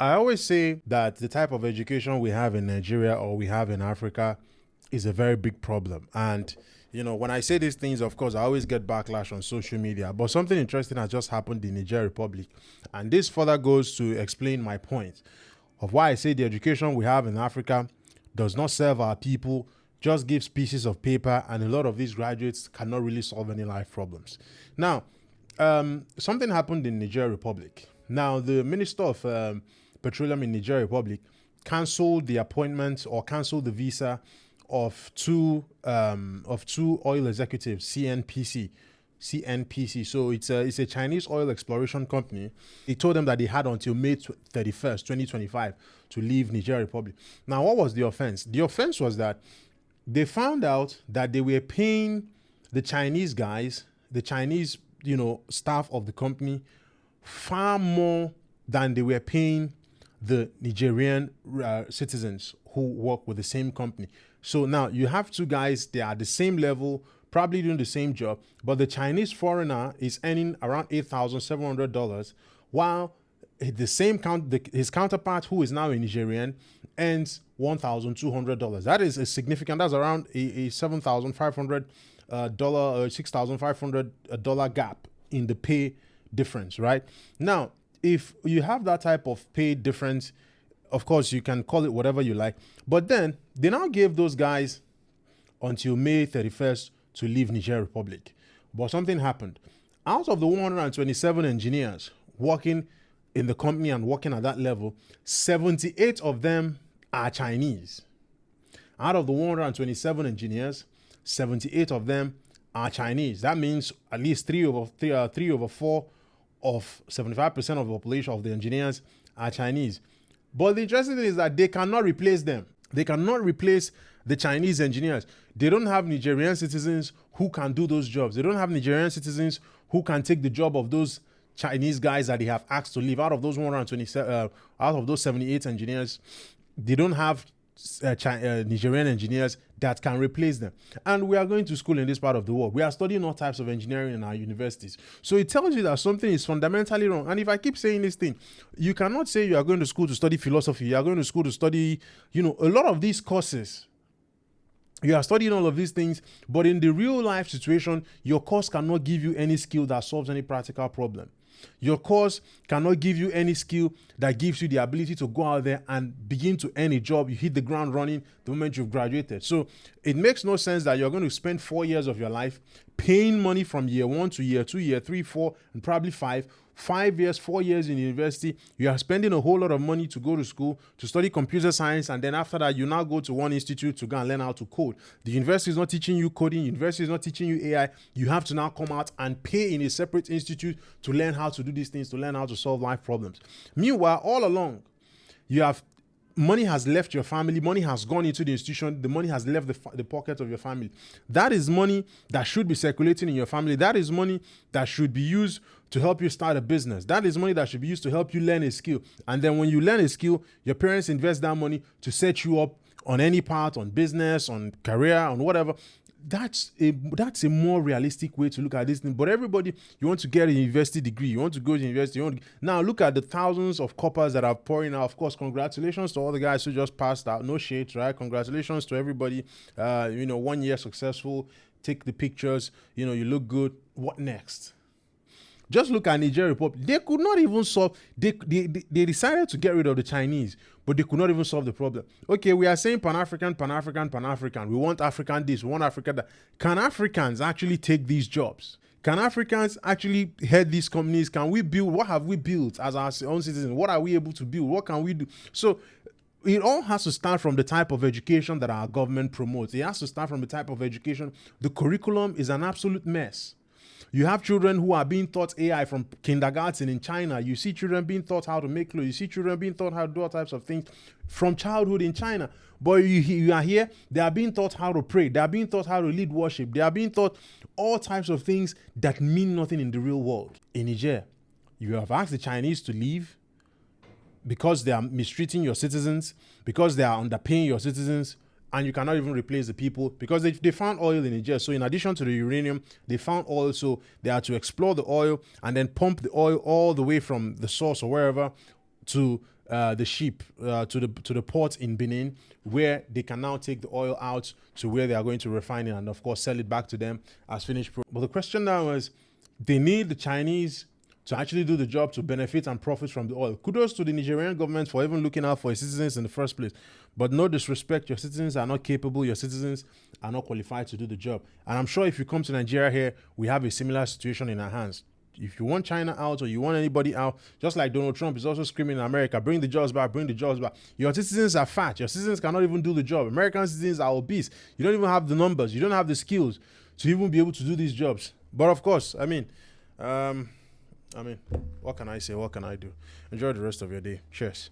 I always say that the type of education we have in Nigeria or we have in Africa is a very big problem. And, when I say these things, of course, I always get backlash on social media. But something interesting has just happened in Niger Republic. And this further goes to explain my point of why I say the education we have in Africa does not serve our people, just gives pieces of paper, and a lot of these graduates cannot really solve any life problems. Now, something happened in Niger Republic. Now, the Minister of Petroleum in Niger Republic canceled the appointment or canceled the visa of two oil executives, CNPC. So it's a Chinese oil exploration company. He told them that they had until May 31st, 2025 to leave Niger Republic. Now, what was the offense? The offense was that they found out that they were paying the Chinese guys, the Chinese, staff of the company far more than they were paying the Nigerian citizens who work with the same company. So now you have two guys, they are at the same level, probably doing the same job, but the Chinese foreigner is earning around $8,700, while his counterpart, who is now a Nigerian, earns $1,200. That is a significant. That's around a $7,500 $6,500 gap in the pay difference, right? Now, if you have that type of pay difference, of course, you can call it whatever you like. But then they now gave those guys until May 31st to leave Niger Republic. But something happened. Out of the 127 engineers working in the company and working at that level, 78 of them are Chinese. Out of the 127 engineers, 78 of them are Chinese. That means at least 3 over 4 of 75% of the population of the engineers are Chinese. But the interesting thing is that they cannot replace them. They cannot replace the Chinese engineers. They don't have Nigerian citizens who can do those jobs. They don't have Nigerian citizens who can take the job of those Chinese guys that they have asked to leave. Out of those 127, out of those 78 engineers, they don't have Nigerian engineers that can replace them. And we are going to school in this part of the world. We are studying all types of engineering in our universities. So it tells you that something is fundamentally wrong. And if I keep saying this thing, you cannot say you are going to school to study philosophy. You are going to school to study, a lot of these courses. You are studying all of these things, but in the real life situation, your course cannot give you any skill that solves any practical problem. Your course cannot give you any skill that gives you the ability to go out there and begin to earn a job. You hit the ground running the moment you've graduated. So it makes no sense that you're going to spend 4 years of your life paying money from year 1 to year 2, year 3, 4, and probably 5 years, 4 years in university. You are spending a whole lot of money to go to school to study computer science, and then after that you now go to one institute to go and learn how to code. The university is not teaching you coding. University is not teaching you AI. You have to now come out and pay in a separate institute to learn how to do these things, to learn how to solve life problems. Meanwhile, all along, money has left your family. Money has gone into the institution. The money has left the pocket of your family. That is money that should be circulating in your family. That is money that should be used to help you start a business. That is money that should be used to help you learn a skill. And then when you learn a skill, your parents invest that money to set you up on any part, on business, on career, on whatever. That's a more realistic way to look at this thing. But everybody, you want to get a university degree, you want to go to university. Now look at the thousands of coppers that are pouring out. Of course, congratulations to all the guys who just passed out. No shades, right? Congratulations to everybody. 1 year successful. Take the pictures. You look good. What next? Just look at Niger Republic. They could not even solve. They decided to get rid of the Chinese, but they could not even solve the problem. Okay, we are saying Pan-African. We want African this, we want African that. Can Africans actually take these jobs? Can Africans actually head these companies? Can we build? What have we built as our own citizens? What are we able to build? What can we do? So it all has to start from the type of education that our government promotes. It has to start from the type of education. The curriculum is an absolute mess. You have children who are being taught AI from kindergarten in China. You see children being taught how to make clothes. You see children being taught how to do all types of things from childhood in China. But you are here, they are being taught how to pray. They are being taught how to lead worship. They are being taught all types of things that mean nothing in the real world. In Niger, you have asked the Chinese to leave because they are mistreating your citizens, because they are underpaying your citizens, and you cannot even replace the people because they found oil in Niger. So in addition to the uranium, they found oil. So they had to explore the oil and then pump the oil all the way from the source or wherever to the ship to the port in Benin, where they can now take the oil out to where they are going to refine it and of course sell it back to them as finished product. But the question now is, they need the Chinese to actually do the job to benefit and profit from the oil. Kudos to the Nigerian government for even looking out for its citizens in the first place. But no disrespect, your citizens are not capable, your citizens are not qualified to do the job. And I'm sure if you come to Nigeria here, we have a similar situation in our hands. If you want China out or you want anybody out, just like Donald Trump is also screaming in America, bring the jobs back, bring the jobs back. Your citizens are fat. Your citizens cannot even do the job. American citizens are obese. You don't even have the numbers. You don't have the skills to even be able to do these jobs. But of course, what can I say? What can I do? Enjoy the rest of your day. Cheers.